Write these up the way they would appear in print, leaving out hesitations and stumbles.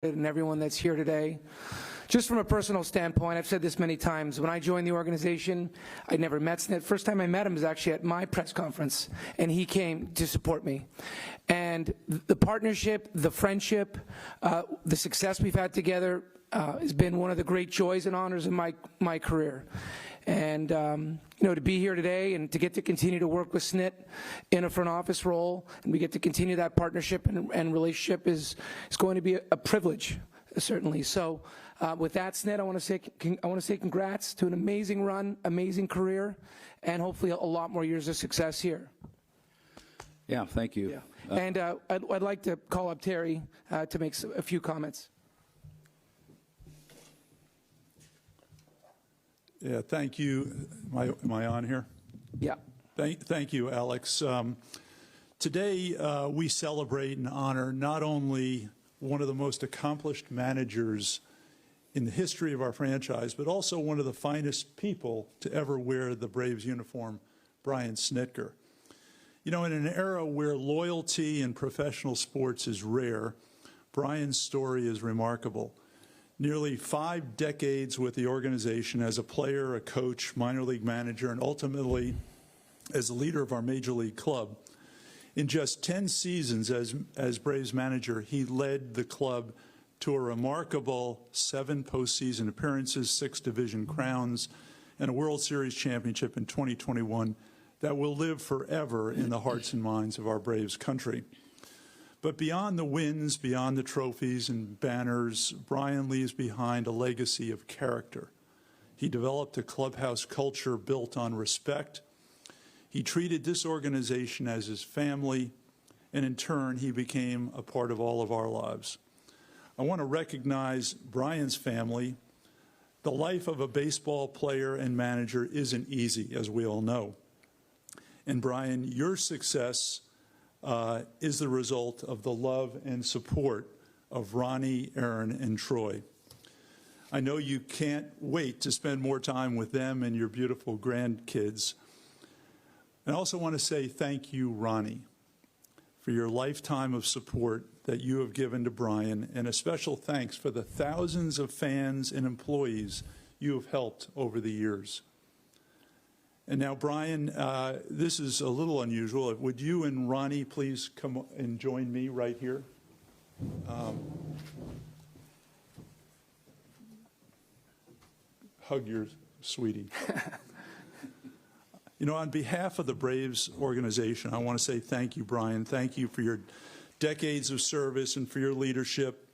and everyone that's here today. Just from a personal standpoint, I've said this many times, when I joined the organization, I never met Snit. First time I met him was actually at my press conference, and he came to support me. And the partnership, the friendship, the success we've had together has been one of the great joys and honors of my career. And to be here today and to get to continue to work with Snit in a front office role, and we get to continue that partnership and relationship is going to be a privilege, certainly. So with that, Snit, I want to say congrats to an amazing run, amazing career, and hopefully a lot more years of success here. Yeah, thank you. Yeah. And I'd like to call up Terry to make a few comments. Yeah, thank you. Am I on here? Yeah. Thank you, Alex. Today, we celebrate and honor not only one of the most accomplished managers in the history of our franchise, but also one of the finest people to ever wear the Braves uniform, Brian Snitker. You know, in an era where loyalty in professional sports is rare, Brian's story is remarkable. Nearly 5 decades with the organization as a player, a coach, minor league manager, and ultimately as the leader of our major league club. In just 10 seasons as Braves manager, he led the club to a remarkable 7 postseason appearances, 6 division crowns, and a World Series championship in 2021 that will live forever in the hearts and minds of our Braves country. But beyond the wins, beyond the trophies and banners, Brian leaves behind a legacy of character. He developed a clubhouse culture built on respect. He treated this organization as his family, and in turn, he became a part of all of our lives. I want to recognize Brian's family. The life of a baseball player and manager isn't easy, as we all know. And Brian, your success is the result of the love and support of Ronnie, Aaron, and Troy. I know you can't wait to spend more time with them and your beautiful grandkids. I also want to say thank you, Ronnie, for your lifetime of support that you have given to Brian, and a special thanks for the thousands of fans and employees you have helped over the years. And now, Brian, this is a little unusual. Would you and Ronnie please come and join me right here? Hug your sweetie. You know, on behalf of the Braves organization, I want to say thank you, Brian. Thank you for your decades of service and for your leadership.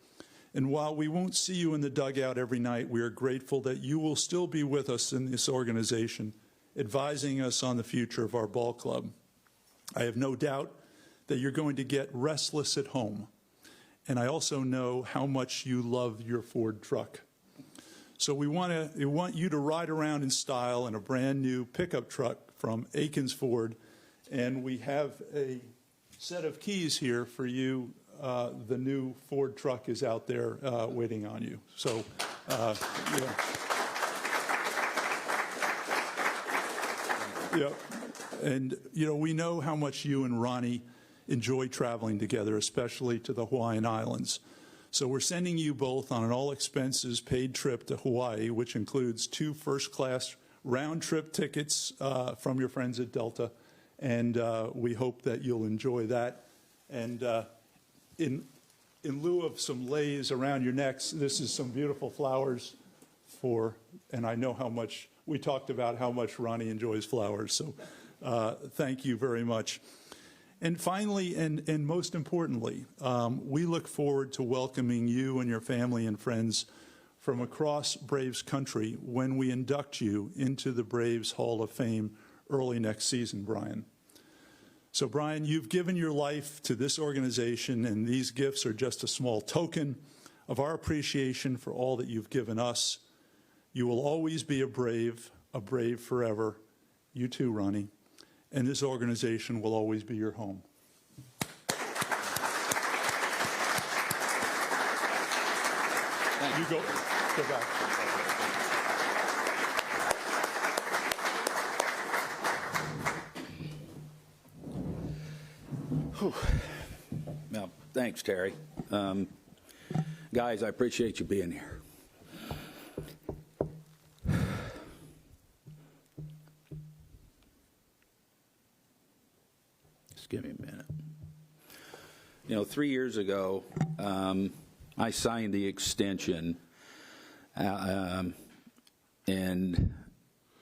And while we won't see you in the dugout every night, we are grateful that you will still be with us in this organization, advising us on the future of our ball club. I have no doubt that you're going to get restless at home. And I also know how much you love your Ford truck. So we want you to ride around in style in a brand new pickup truck from Akins Ford. And we have a set of keys here for you. The new Ford truck is out there waiting on you. So, yeah. Yeah, and we know how much you and Ronnie enjoy traveling together, especially to the Hawaiian Islands. So we're sending you both on an all-expenses paid trip to Hawaii, which includes 2 first-class round-trip tickets from your friends at Delta, and we hope that you'll enjoy that. And in lieu of some leis around your necks, this is some beautiful flowers and I know how much. We talked about how much Ronnie enjoys flowers, so thank you very much. And finally, and most importantly, we look forward to welcoming you and your family and friends from across Braves country when we induct you into the Braves Hall of Fame early next season, Brian. So, Brian, you've given your life to this organization, and these gifts are just a small token of our appreciation for all that you've given us. You will always be a Brave forever. You too, Ronnie. And this organization will always be your home. You go back. Well, thanks, Terry. Guys, I appreciate you being here. Just give me a minute. 3 years ago, I signed the extension, and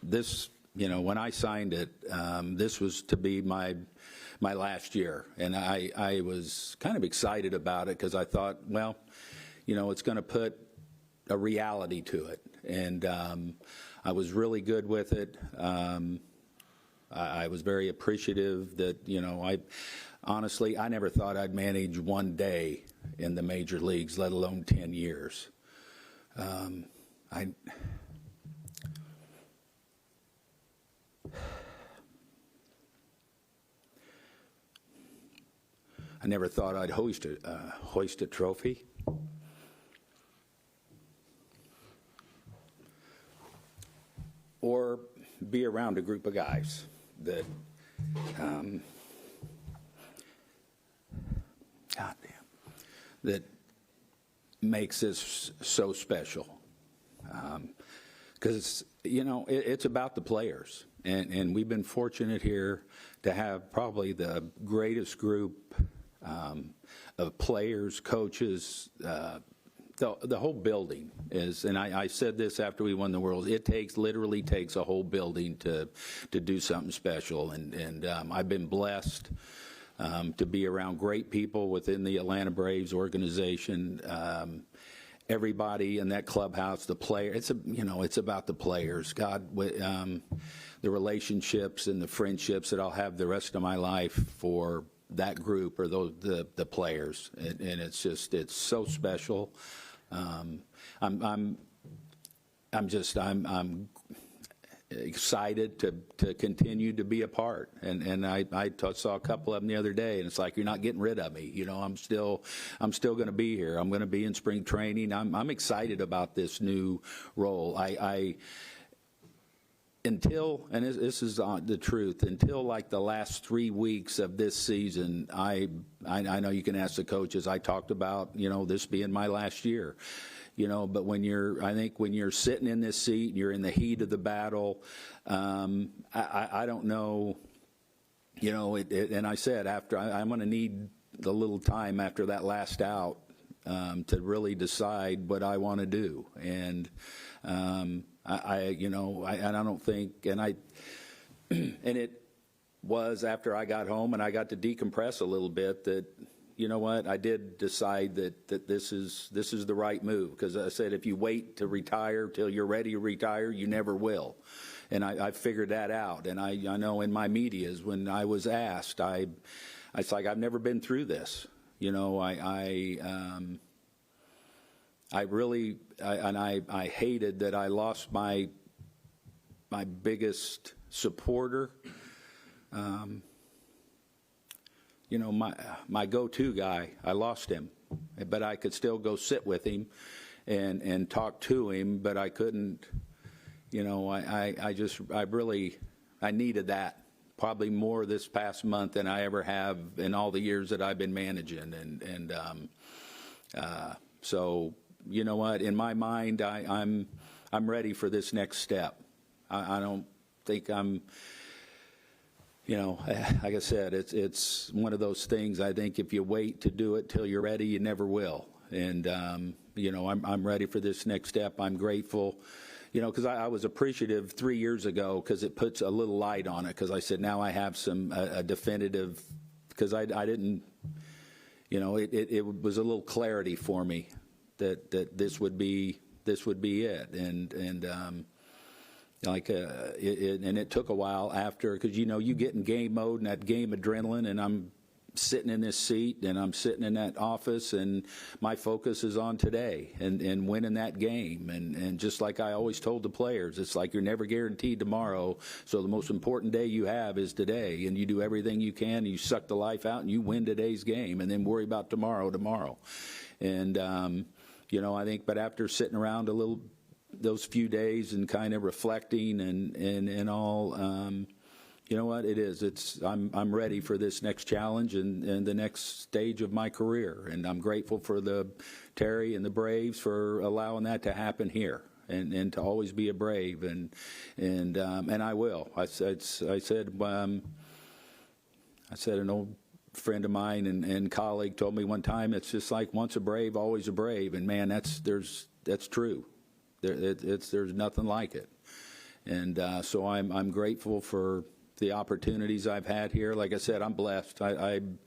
this, when I signed it, this was to be my last year, and I was kind of excited about it because I thought, well, it's going to put a reality to it, and I was really good with it. I was very appreciative that, honestly, I never thought I'd manage one day in the major leagues, let alone 10 years. I never thought I'd hoist a trophy. Or be around a group of guys that, that makes this so special. Because, it's about the players. And we've been fortunate here to have probably the greatest group of players, coaches, the whole building is, and I said this after we won the World, it literally takes a whole building to do something special. And I've been blessed to be around great people within the Atlanta Braves organization. Everybody in that clubhouse, the player, it's about the players. God, the relationships and the friendships that I'll have the rest of my life for that group or the players, and it's so special. I'm excited to continue to be a part, and I saw a couple of them the other day, and it's like, you're not getting rid of me. I'm still going to be here. I'm going to be in spring training. I'm excited about this new role. Until, and this is the truth, until like the last 3 weeks of this season, I know you can ask the coaches, I talked about, this being my last year, but I think when you're sitting in this seat, and you're in the heat of the battle, I don't know, and I said, I'm going to need a little time after that last out to really decide what I want to do. And, I don't think, and it was after I got home and I got to decompress a little bit that, I did decide that this is the right move, because I said, if you wait to retire till you're ready to retire, you never will. And I figured that out. And I know in my medias, when I was asked, it's like, I've never been through this. I hated that I lost my biggest supporter, my go-to guy. I lost him, but I could still go sit with him and talk to him, but I couldn't, I needed that probably more this past month than I ever have in all the years that I've been managing. So, you know what? In my mind, I'm ready for this next step. I don't think I'm, like I said, it's one of those things. I think if you wait to do it till you're ready, you never will. And I'm ready for this next step. I'm grateful, because I was appreciative 3 years ago, because it puts a little light on it. Because I said, now I have a definitive, because I didn't, it was a little clarity for me that this would be it, and it took a while after, because you get in game mode and that game adrenaline, and I'm sitting in this seat and I'm sitting in that office, and my focus is on today and winning that game, and just like I always told the players, it's like you're never guaranteed tomorrow, so the most important day you have is today, and you do everything you can, and you suck the life out and you win today's game, and then worry about tomorrow. And I think, but after sitting around those few days and kind of reflecting and all, You know what? It is. I'm ready for this next challenge and the next stage of my career, and I'm grateful for Terry and the Braves for allowing that to happen here, and to always be a Brave, and I will. I said an old friend of mine and colleague told me one time, it's just like once a Brave, always a Brave, and man, that's true. There's nothing like it, and so I'm grateful for the opportunities I've had here. Like I said, I'm blessed. I'm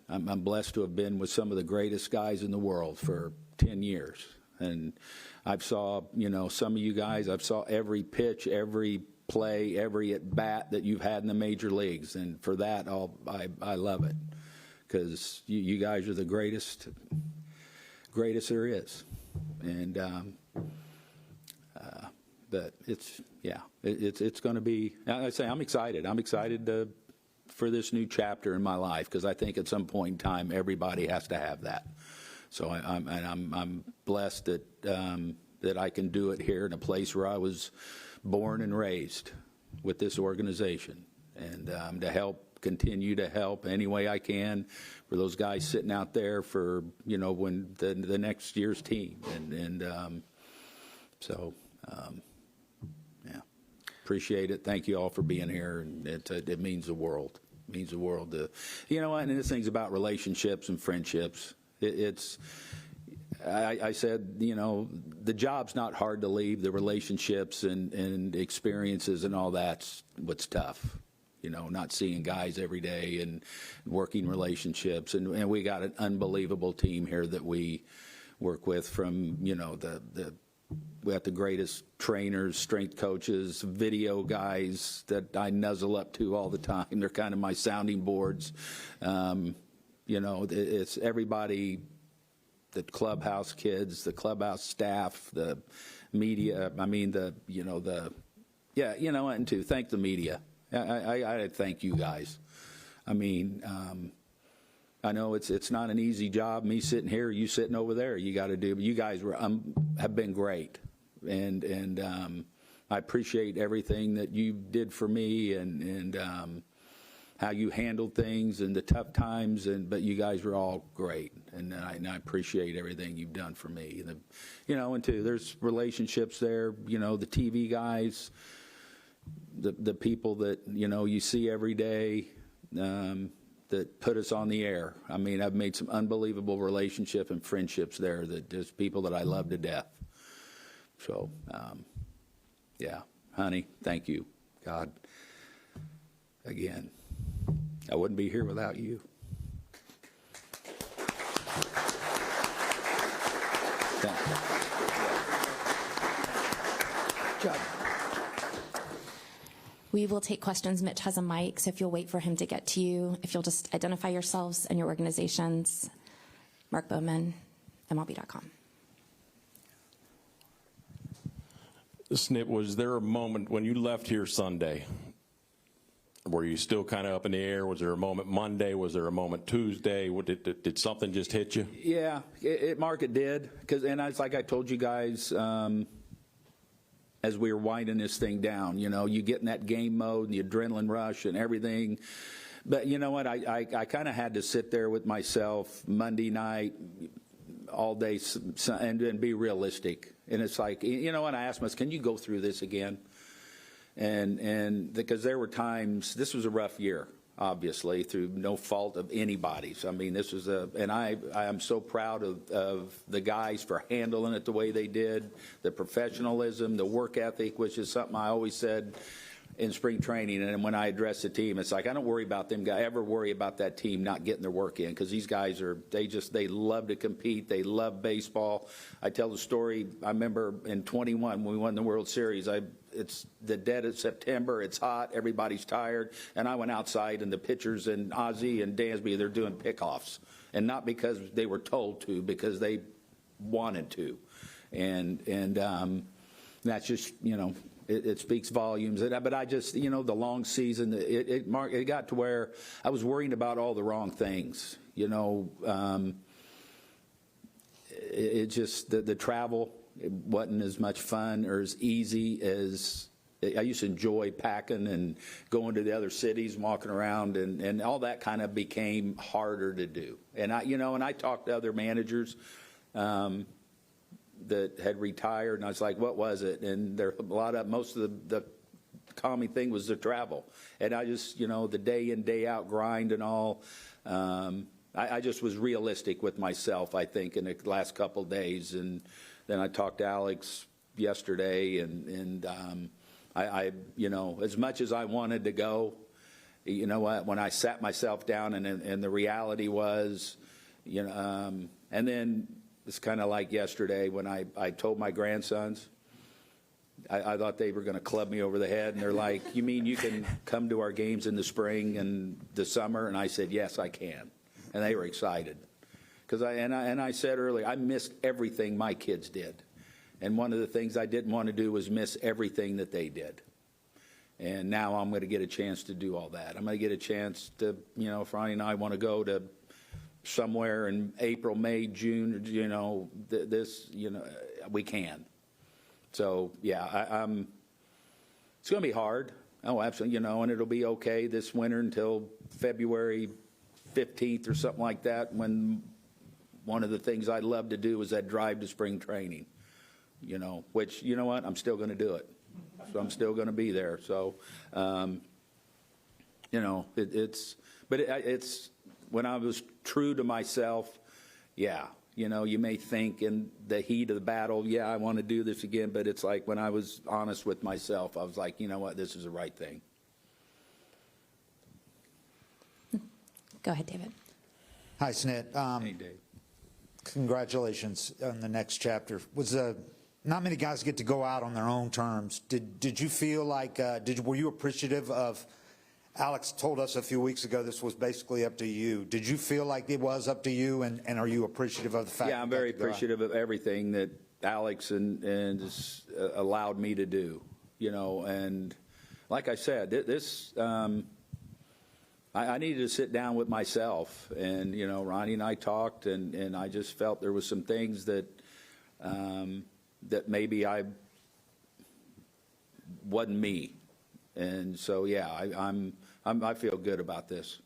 blessed to have been with some of the greatest guys in the world for 10 years. And I've saw, some of you guys, I've saw every pitch, every play, every at bat that you've had in the major leagues. And for that, I love it, because you guys are the greatest there is. And, but it's going to be, I say, I'm excited. I'm excited for this new chapter in my life, because I think at some point in time, everybody has to have that. So I'm blessed that I can do it here in a place where I was born and raised with this organization, and continue to help any way I can for those guys sitting out there for, when the next year's team. Yeah, appreciate it. Thank you all for being here, and it means the world. It means the world to, and this thing's about relationships and friendships. I said, the job's not hard to leave. The relationships and experiences and all that's what's tough. Not seeing guys every day and working relationships. And we got an unbelievable team here that we work with, from, we got the greatest trainers, strength coaches, video guys that I nuzzle up to all the time. They're kind of my sounding boards. It's everybody, the clubhouse kids, the clubhouse staff, the media. And to thank the media. I thank you guys. I know it's not an easy job, me sitting here, you sitting over there. You got to do, but you guys have been great, and I appreciate everything that you did for me, and how you handled things and the tough times, but you guys were all great, and I appreciate everything you've done for me. And too, there's relationships there. The TV guys, the people that you see every day. That put us on the air. I've made some unbelievable relationship and friendships there, that just people that I love to death. So, yeah, honey, thank you. God, again, I wouldn't be here without you. Thank you. Job. We will take questions. Mitch has a mic, so if you'll wait for him to get to you, if you'll just identify yourselves and your organizations. Mark Bowman, MLB.com. Snip, was there a moment when you left here Sunday? Were you still kind of up in the air? Was there a moment Monday? Was there a moment Tuesday? Did something just hit you? Yeah, Mark, it did. And it's like I told you guys, as we were winding this thing down, you get in that game mode and the adrenaline rush and everything. But you know what? I kind of had to sit there with myself Monday night, all day, and be realistic. And it's like, what? I asked myself, can you go through this again? And because there were times, this was a rough year, obviously, through no fault of anybody's. This was and I am so proud of the guys for handling it the way they did, the professionalism, the work ethic, which is something I always said in spring training. And when I address the team, it's like, I don't worry about them guys, ever worry about that team not getting their work in, because these guys they love to compete. They love baseball. I tell the story, I remember in 21 when we won the World Series, it's the dead of September, it's hot, everybody's tired, and I went outside, and the pitchers and Ozzie and Dansby, they're doing pickoffs, and not because they were told to, because they wanted to, and that's just, it speaks volumes. But I just, the long season, it got to where I was worrying about all the wrong things. It just, the travel, it wasn't as much fun or as easy as I used to enjoy packing and going to the other cities, and walking around, and all that kind of became harder to do. And I talked to other managers that had retired, and I was like, what was it? And there most of the calming thing was the travel. And I just, the day in, day out grind and all. I just was realistic with myself, I think, in the last couple of days. And then I talked to Alex yesterday, and I as much as I wanted to go, you know what, when I sat myself down and the reality was, and then it's kind of like yesterday when I told my grandsons, I thought they were going to club me over the head, and they're like, you mean you can come to our games in the spring and the summer? And I said, yes, I can. And they were excited. Because I said earlier, I missed everything my kids did. And one of the things I didn't want to do was miss everything that they did. And now I'm going to get a chance to do all that. I'm going to get a chance to, if Ronnie and I want to go to somewhere in April, May, June, we can. So, yeah, it's going to be hard. Oh, absolutely, and it'll be okay this winter until February 15th or something like that, when one of the things I'd love to do is that drive to spring training, which, you know what, I'm still going to do it. So I'm still going to be there. So, it's when I was true to myself, yeah. You may think in the heat of the battle, yeah, I want to do this again, but it's like when I was honest with myself, I was like, you know what, this is the right thing. Go ahead, David. Hi, Snit. Hey, Dave. Congratulations on the next chapter. Not many guys get to go out on their own terms. Did you feel like, were you appreciative of, Alex told us a few weeks ago this was basically up to you. Did you feel like it was up to you, and are you appreciative of the fact? Yeah, I'm very appreciative of everything that Alex and allowed me to do, and like I said, this, I needed to sit down with myself, and, Ronnie and I talked, and I just felt there was some things that, that maybe I wasn't me. And so, yeah, I feel good about this.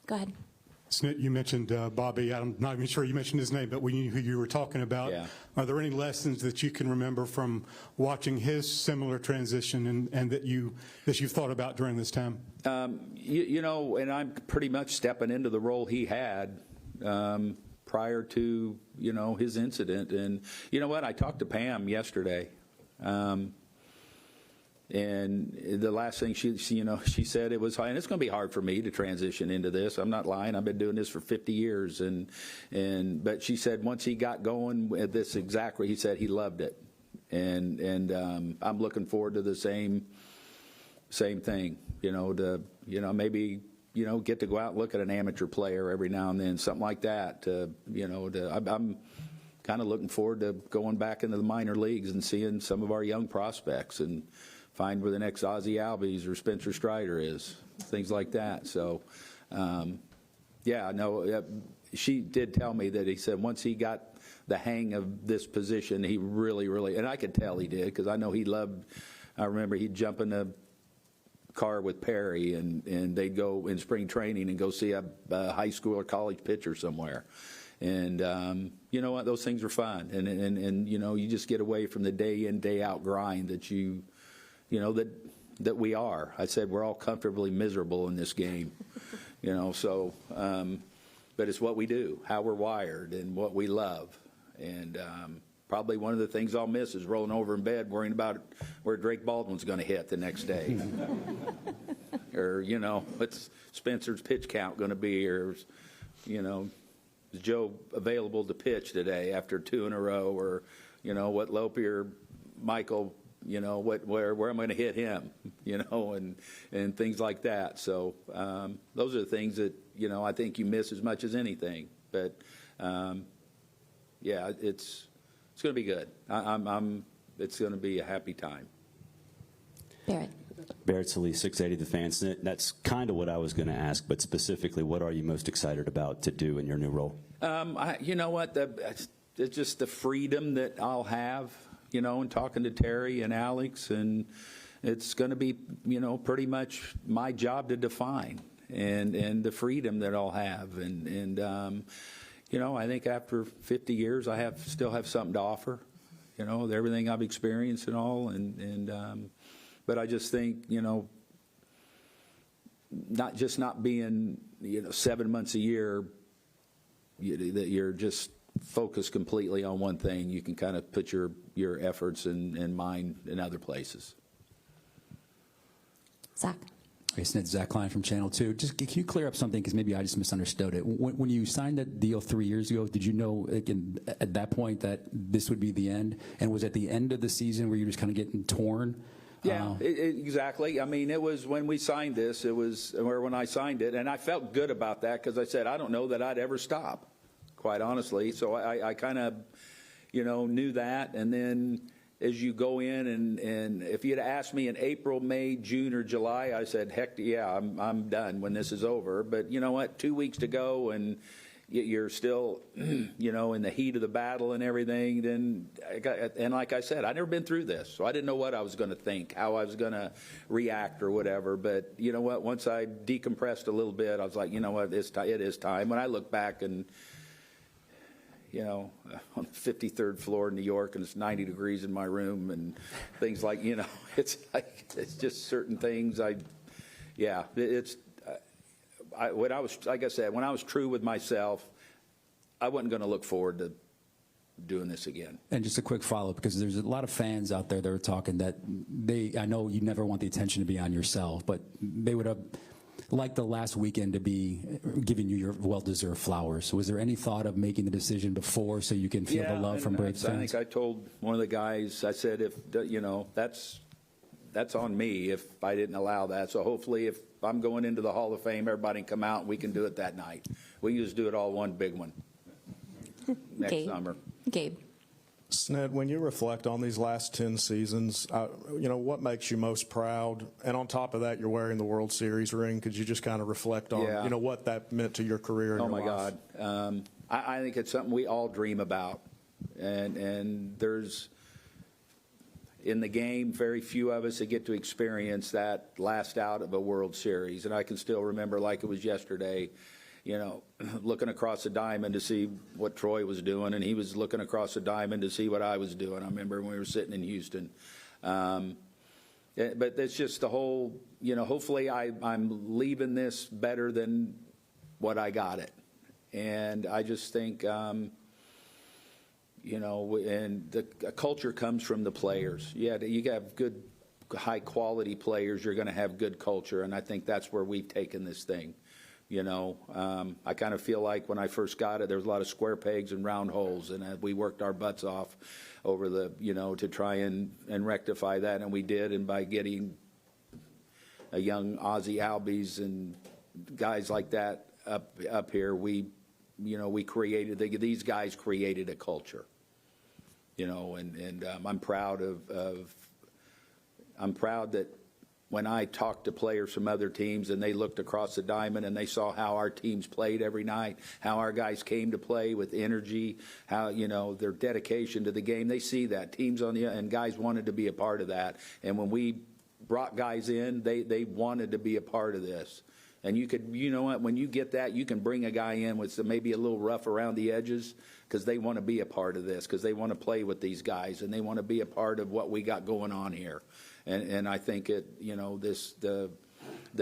Go ahead. Snit, you mentioned Bobby. I'm not even sure you mentioned his name, but we knew who you were talking about. Yeah. Are there any lessons that you can remember from watching his similar transition and that you've thought about during this time? And I'm pretty much stepping into the role he had prior to, his incident. And you know what? I talked to Pam yesterday. And the last thing she said, it was, and it's going to be hard for me to transition into this. I'm not lying. I've been doing this for 50 years. But she said once he got going with this exactly, he said he loved it. And I'm looking forward to the same thing, maybe, get to go out and look at an amateur player every now and then, something like that. I'm kind of looking forward to going back into the minor leagues and seeing some of our young prospects and find where the next Ozzie Albies or Spencer Strider is, things like that. So, she did tell me that he said once he got the hang of this position, he really, really, and I could tell he did, because I know he loved, I remember he'd jump in a car with Perry and they'd go in spring training and go see a high school or college pitcher somewhere. And you know what, those things are fun. And you just get away from the day in, day out grind that that we are. I said we're all comfortably miserable in this game, so, but it's what we do, how we're wired, and what we love. And probably one of the things I'll miss is rolling over in bed worrying about where Drake Baldwin's going to hit the next day. Or, what's Spencer's pitch count going to be, or, is Joe available to pitch today after 2 in a row, or, what Lope or Michael, where am I going to hit him, and things like that. So those are the things that, I think you miss as much as anything. But, yeah, it's going to be good. It's going to be a happy time. Barrett Sallee, 680 The Fan. That's kind of what I was going to ask, but specifically, what are you most excited about to do in your new role? You know what? It's just the freedom that I'll have. and talking to Terry and Alex, and it's going to be, pretty much my job to define and the freedom that I'll have. And I think after 50 years, I still have something to offer, with everything I've experienced and all. But I just think, not being, 7 months a year, that you're just focused completely on one thing. You can kind of put your efforts and mind in other places. Zach. Hey, Snit, Zach Klein from Channel 2. Just can you clear up something, because maybe I just misunderstood it. When you signed that deal 3 years ago, did you know at that point that this would be the end? And was at the end of the season where you were just kind of getting torn? Yeah, exactly. I mean, it was when we signed this, when I signed it, and I felt good about that because I said, I don't know that I'd ever stop, quite honestly. So I kind of, knew that. And then as you go in, and if you'd asked me in April, May, June, or July, I said, heck yeah, I'm done when this is over. But you know what? 2 weeks to go, and you're still, in the heat of the battle and everything. Then, and like I said, I'd never been through this, so I didn't know what I was going to think, how I was going to react or whatever. But you know what? Once I decompressed a little bit, I was like, you know what? It is time. When I look back and, on the 53rd floor in New York, and it's 90 degrees in my room, and things like, it's like, it's just certain things. When I was true with myself, I wasn't going to look forward to doing this again. And just a quick follow-up, because there's a lot of fans out there that are talking that I know you never want the attention to be on yourself, but they would have liked the last weekend to be giving you your well-deserved flowers. Was there any thought of making the decision before so you can feel the love from Braves fans? I think I told one of the guys, I said, that's on me if I didn't allow that. So hopefully if I'm going into the Hall of Fame, everybody can come out and we can do it that night. We can just do it all one big one next summer. Gabe. Snit, when you reflect on these last 10 seasons, what makes you most proud? And on top of that, you're wearing the World Series ring. Could you just kind of reflect on, what that meant to your career and your life? God. I think it's something we all dream about. And there's, in the game, very few of us that get to experience that last out of a World Series. And I can still remember like it was yesterday, looking across the diamond to see what Troy was doing, and he was looking across the diamond to see what I was doing. I remember when we were sitting in Houston. But it's just the whole, hopefully I'm leaving this better than what I got it. And I just think, and the culture comes from the players. Yeah, you have good, high-quality players, you're going to have good culture, and I think that's where we've taken this thing. I kind of feel like when I first got it, there was a lot of square pegs and round holes, and we worked our butts off over the, to try and rectify that, and we did. And by getting a young Ozzie Albies and guys like that up here, we created, these guys created a culture, and I'm proud I'm proud that when I talked to players from other teams and they looked across the diamond and they saw how our teams played every night, how our guys came to play with energy, how, their dedication to the game, they see that. Teams and guys wanted to be a part of that. And when we brought guys in, they wanted to be a part of this. And you could, when you get that, you can bring a guy in with maybe a little rough around the edges because they want to be a part of this, because they want to play with these guys and they want to be a part of what we got going on here. And I think the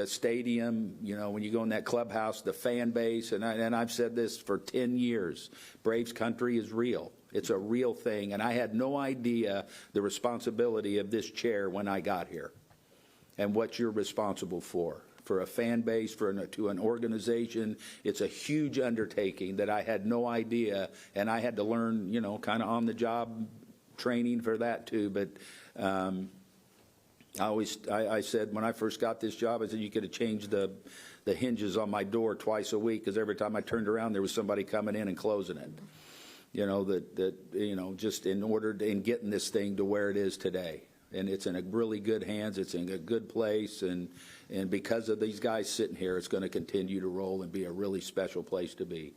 stadium, when you go in that clubhouse, the fan base, and I've said this for 10 years, Braves country is real. It's a real thing. And I had no idea the responsibility of this chair when I got here and what you're responsible for a fan base, to an organization. It's a huge undertaking that I had no idea, and I had to learn, kind of on the job training for that too. But I said when I first got this job, I said you could have changed the hinges on my door twice a week, because every time I turned around there was somebody coming in and closing it. Just in getting this thing to where it is today. And it's in a really good hands. It's in a good place, and because of these guys sitting here, it's going to continue to roll and be a really special place to be.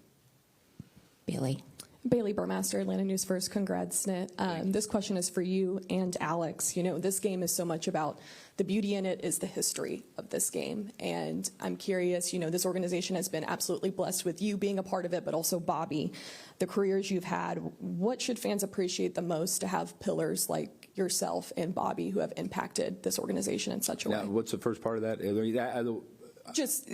Bailey. Bailey Burmaster, Atlanta News First. Congrats, Snit. This question is for you and Alex. You know, this game is so much about the beauty in it is the history of this game. And I'm curious, you know, this organization has been absolutely blessed with you being a part of it, but also Bobby, the careers you've had. What should fans appreciate the most to have pillars like yourself and Bobby who have impacted this organization in such a way? What's the first part of that? Just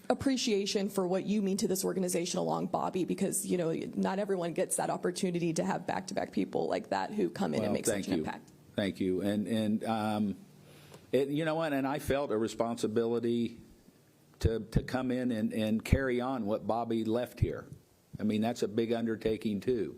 appreciation for what you mean to this organization along Bobby, because, you know, not everyone gets that opportunity to have back-to-back people like that who come in and make such an impact. Thank you. And you know what? And I felt a responsibility to come in and carry on what Bobby left here. I mean, that's a big undertaking too.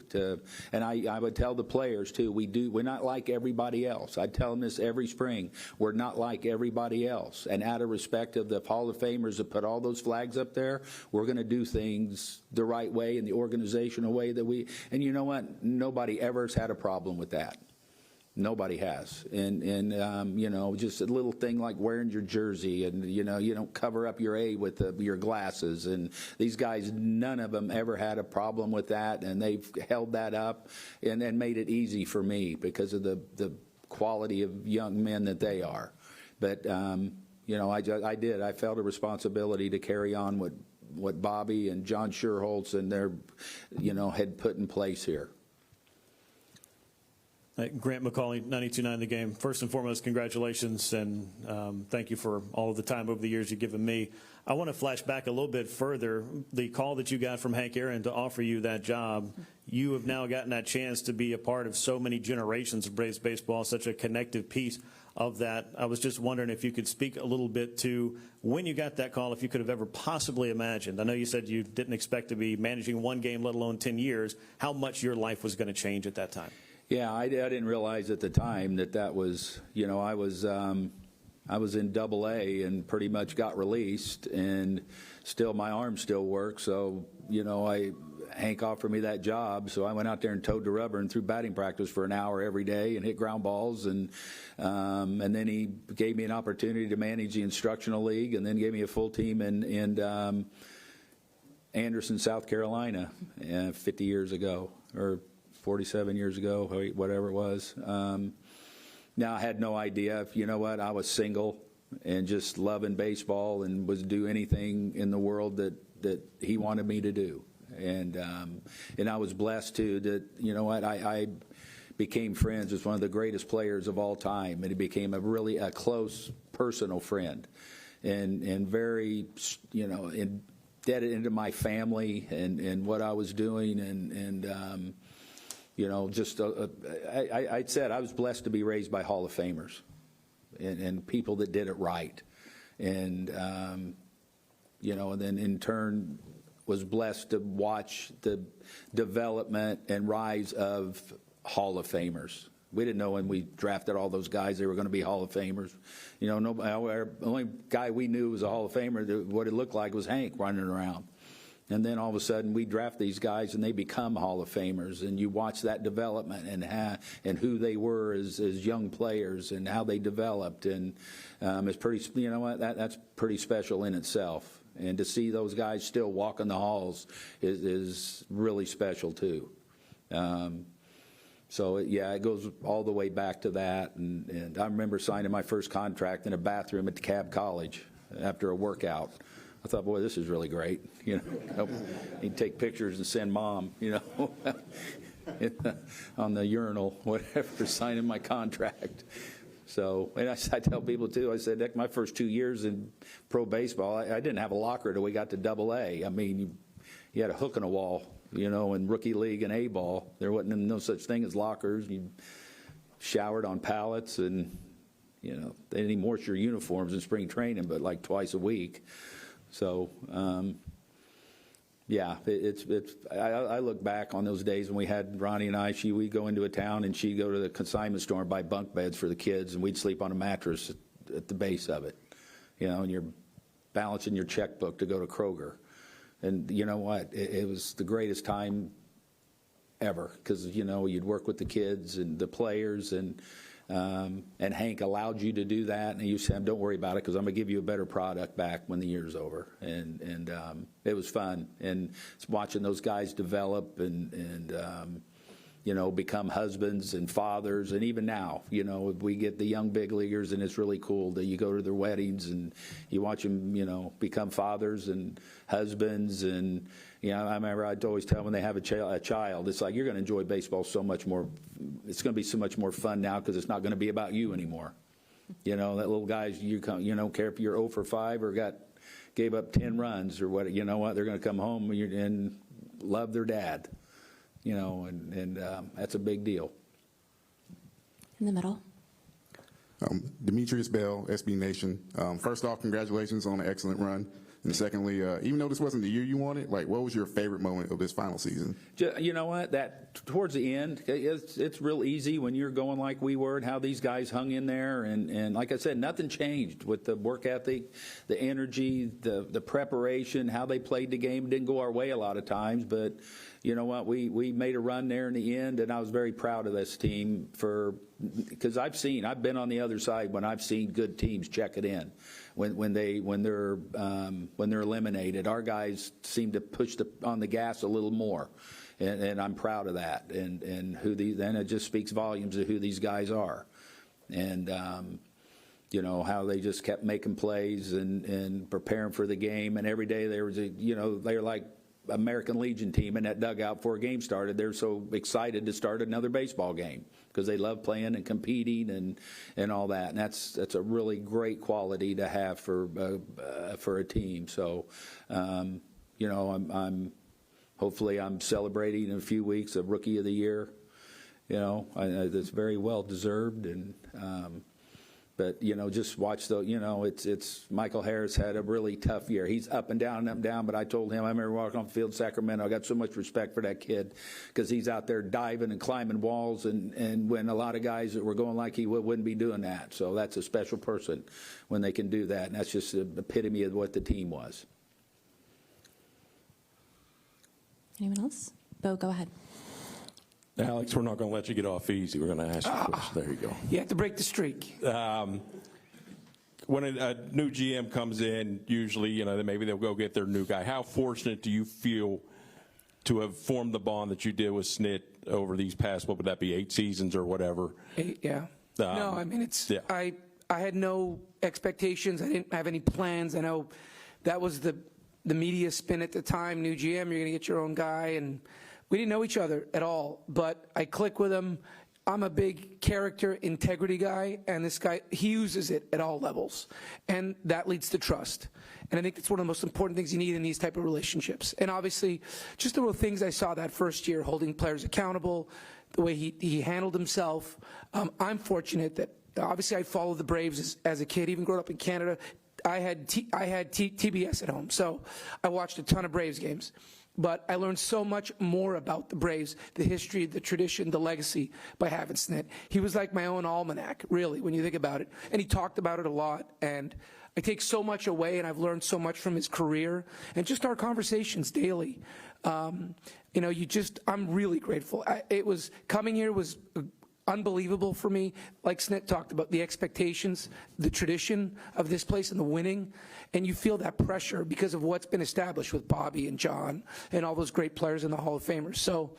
And I would tell the players too. We're not like everybody else. I tell them this every spring. We're not like everybody else. And out of respect of the Hall of Famers that put all those flags up there, we're going to do things the right way in the organizational way that we. And you know what? Nobody ever has had a problem with that. Nobody has. And you know, just a little thing like wearing your jersey, and, you know, you don't cover up your A with your glasses. And these guys, none of them ever had a problem with that, and they've held that up and made it easy for me because of the quality of young men that they are. But, you know, I felt a responsibility to carry on what Bobby and John Schuerholz and their, you know, had put in place here. Grant McCauley, 92.9 The Game. First and foremost, congratulations, and thank you for all of the time over the years you've given me. I want to flash back a little bit further. The call that you got from Hank Aaron to offer you that job, you have now gotten that chance to be a part of so many generations of Braves baseball, such a connective piece of that. I was just wondering if you could speak a little bit to when you got that call, if you could have ever possibly imagined. I know you said you didn't expect to be managing one game, let alone 10 years, how much your life was going to change at that time. Yeah, I didn't realize at the time that was, you know, I was in Double-A and pretty much got released, and still my arm still works. So, you know, Hank offered me that job, so I went out there and towed the rubber and threw batting practice for an hour every day and hit ground balls, and then he gave me an opportunity to manage the instructional league, and then gave me a full team in Anderson, South Carolina, 50 years ago, or 47 years ago, whatever it was. Now, I had no idea. You know what? I was single and just loving baseball and was do anything in the world that he wanted me to do. And I was blessed, too, that, you know what, I became friends with one of the greatest players of all time, and he became a close personal friend and very, you know, indebted into my family and what I was doing, and you know, just I said I was blessed to be raised by Hall of Famers and people that did it right, and you know, and then in turn was blessed to watch the development and rise of Hall of Famers. We didn't know when we drafted all those guys they were going to be Hall of Famers. You know, the only guy we knew was a Hall of Famer. What it looked like was Hank running around. And then all of a sudden we draft these guys and they become Hall of Famers, and you watch that development and who they were as young players and how they developed, and it's pretty, you know what, that's pretty special in itself. And to see those guys still walking the halls is really special too. So yeah, it goes all the way back to that. And I remember signing my first contract in a bathroom at DeKalb College after a workout. I thought, boy, this is really great. You know, he'd take pictures and send mom, you know, on the urinal, whatever, signing my contract. So, and I tell people too, I said, heck, my first 2 years in pro baseball, I didn't have a locker until we got to Double-A. I mean, you had a hook in a wall, you know, in rookie league and A-ball. There wasn't no such thing as lockers. You showered on pallets, and, you know, they didn't even wash your uniforms in spring training, but like twice a week. So, yeah, I look back on those days when we had Ronnie and I. We'd go into a town and she'd go to the consignment store and buy bunk beds for the kids, and we'd sleep on a mattress at the base of it, you know, and you're balancing your checkbook to go to Kroger. And you know what? It was the greatest time ever, because, you know, you'd work with the kids and the players, and And Hank allowed you to do that, and you said, "Don't worry about it, because I'm going to give you a better product back when the year's over." And it was fun, and watching those guys develop and become husbands and fathers, and even now, we get the young big leaguers, and it's really cool that you go to their weddings and you watch them, become fathers and husbands. And I remember I'd always tell them when they have a child, it's like, you're going to enjoy baseball so much more. It's going to be so much more fun now, because it's not going to be about you anymore. That little guys, you don't care if you're 0 for 5 or gave up 10 runs or what. You know what? They're going to come home and love their dad. And that's a big deal. In the middle. Demetrius Bell, SB Nation. First off, congratulations on an excellent run. And secondly, even though this wasn't the year you wanted, what was your favorite moment of this final season? You know what? That towards the end, it's real easy when you're going like we were, and how these guys hung in there. And like I said, nothing changed with the work ethic, the energy, the preparation, how they played the game. It didn't go our way a lot of times, but you know what? We made a run there in the end, and I was very proud of this team because I've been on the other side when I've seen good teams check it in. When they're eliminated, our guys seem to push on the gas a little more, and I'm proud of that. And then it just speaks volumes of who these guys are, and how they just kept making plays and preparing for the game. And every day they were like American Legion team in that dugout before a game started. They're so excited to start another baseball game because they love playing and competing and all that. And that's a really great quality to have for a team. So, hopefully I'm celebrating in a few weeks a Rookie of the Year. That's very well deserved. And but just watch it's Michael Harris had a really tough year. He's up and down, but I told him, I remember walking off the field in Sacramento, I got so much respect for that kid because he's out there diving and climbing walls, and when a lot of guys that were going like he wouldn't be doing that. So that's a special person when they can do that, and that's just the epitome of what the team was. Anyone else? Bo, go ahead. Alex, we're not going to let you get off easy. We're going to ask you a question. There you go. You have to break the streak. When a new GM comes in, usually, maybe they'll go get their new guy. How fortunate do you feel to have formed the bond that you did with Snit over these past, what would that be, 8 seasons or whatever? 8, yeah. No, I mean, I had no expectations. I didn't have any plans. I know that was the media spin at the time. New GM, you're going to get your own guy, and we didn't know each other at all, but I click with him. I'm a big character integrity guy, and this guy, he uses it at all levels, and that leads to trust. And I think that's one of the most important things you need in these type of relationships. And obviously, just the little things I saw that first year, holding players accountable, the way he handled himself. I'm fortunate that obviously I followed the Braves as a kid, even growing up in Canada. I had TBS at home, so I watched a ton of Braves games. But I learned so much more about the Braves, the history, the tradition, the legacy by having Snit. He was like my own almanac, really, when you think about it. And he talked about it a lot. And I take so much away, and I've learned so much from his career and just our conversations daily. I'm really grateful. Coming here was unbelievable for me. Like Snit talked about, the expectations, the tradition of this place and the winning. And you feel that pressure because of what's been established with Bobby and John and all those great players in the Hall of Famers. So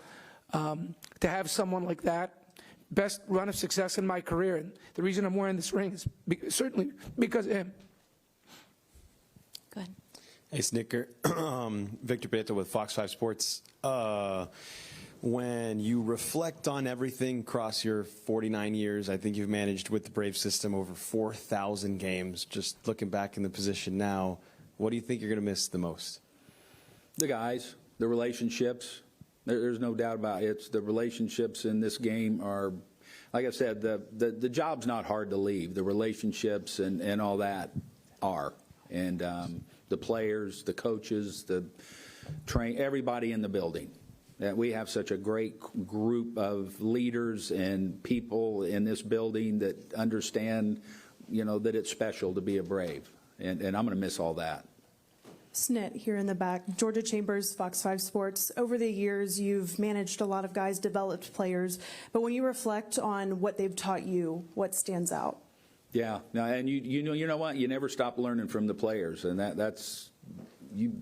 to have someone like that, best run of success in my career. And the reason I'm wearing this ring is certainly because of him. Go ahead. Hey, Snitker. Victor Prieto with Fox 5 Sports. When you reflect on everything across your 49 years, I think you've managed with the Brave system over 4,000 games. Just looking back in the position now, what do you think you're going to miss the most? The guys, the relationships. There's no doubt about it. It's the relationships in this game are, like I said, the job's not hard to leave. The relationships and all that are. And the players, the coaches, everybody in the building. That we have such a great group of leaders and people in this building that understand, that it's special to be a Brave. And I'm going to miss all that. Snit here in the back. Georgia Chambers, Fox 5 Sports. Over the years, you've managed a lot of guys, developed players, but when you reflect on what they've taught you, what stands out? Yeah, no, and you know what? You never stop learning from the players, and that's you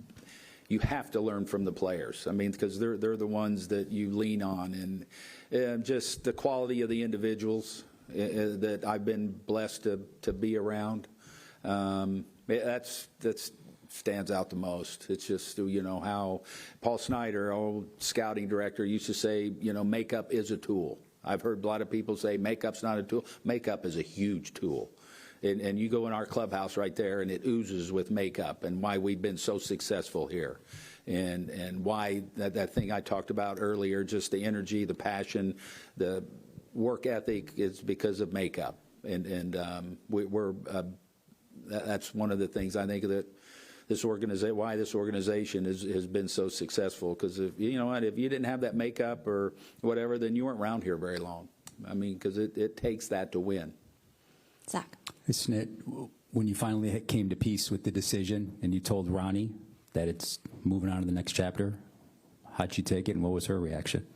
have to learn from the players. I mean, because they're the ones that you lean on, and just the quality of the individuals that I've been blessed to be around. That's stands out the most. It's just, you know, how Paul Snyder, old scouting director, used to say, you know, makeup is a tool. I've heard a lot of people say makeup's not a tool. Makeup is a huge tool. And you go in our clubhouse right there, and it oozes with makeup, and why we've been so successful here. And why that thing I talked about earlier, just the energy, the passion, the work ethic, is because of makeup. And that's one of the things I think that why this organization has been so successful. Because if you know what, if you didn't have that makeup or whatever, then you weren't around here very long. I mean, because it takes that to win. Zach. Hey, Snit, when you finally came to peace with the decision and you told Ronnie that it's moving on to the next chapter, how'd she take it, and what was her reaction?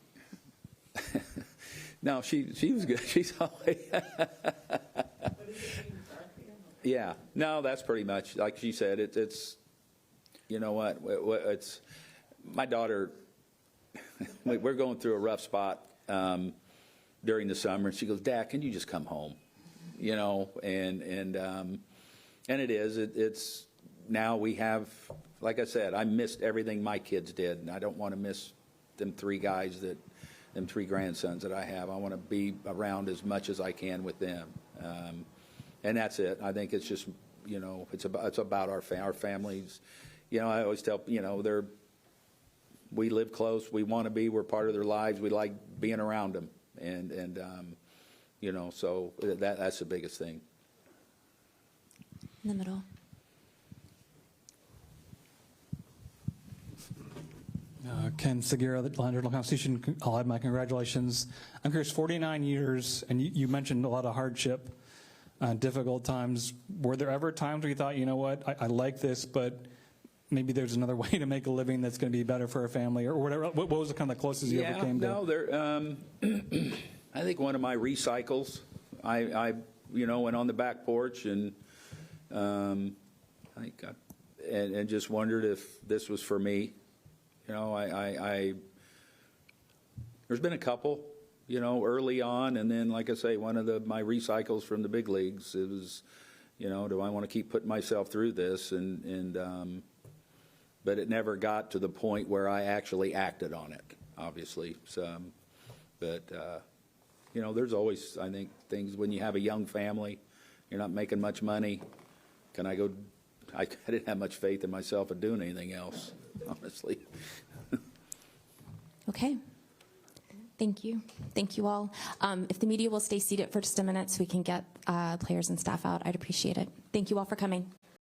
No, she was good. She's always yeah. No, that's pretty much like she said. It's you know what? It's my daughter. We're going through a rough spot during the summer, and she goes, "Dad, can you just come home?" You know, and it is. It's now we have. Like I said, I missed everything my kids did, and I don't want to miss them three grandsons that I have. I want to be around as much as I can with them, and that's it. I think it's just, you know, it's about our families. You know, I always tell, you know, we live close. We want to be. We're part of their lives. We like being around them, and you know, so that's the biggest thing. In the middle. Ken Segura, the Atlanta Journal-Constitution. I'll add my congratulations. I'm curious, 49 years, and you mentioned a lot of hardship, difficult times. Were there ever times where you thought, you know what, I like this, but maybe there's another way to make a living that's going to be better for a family, or whatever? What was the kind of closest you ever came to? No, I think one of my recycles, I you know, went on the back porch and and just wondered if this was for me. You know, there's been a couple, you know, early on, and then, like I say, one of my recycles from the big leagues, it was, you know, do I want to keep putting myself through this? But it never got to the point where I actually acted on it, obviously. So, but, you know, there's always, I think, things when you have a young family, you're not making much money. Can I go? I didn't have much faith in myself in doing anything else, honestly. Okay. Thank you. Thank you all. If the media will stay seated for just a minute so we can get players and staff out, I'd appreciate it. Thank you all for coming.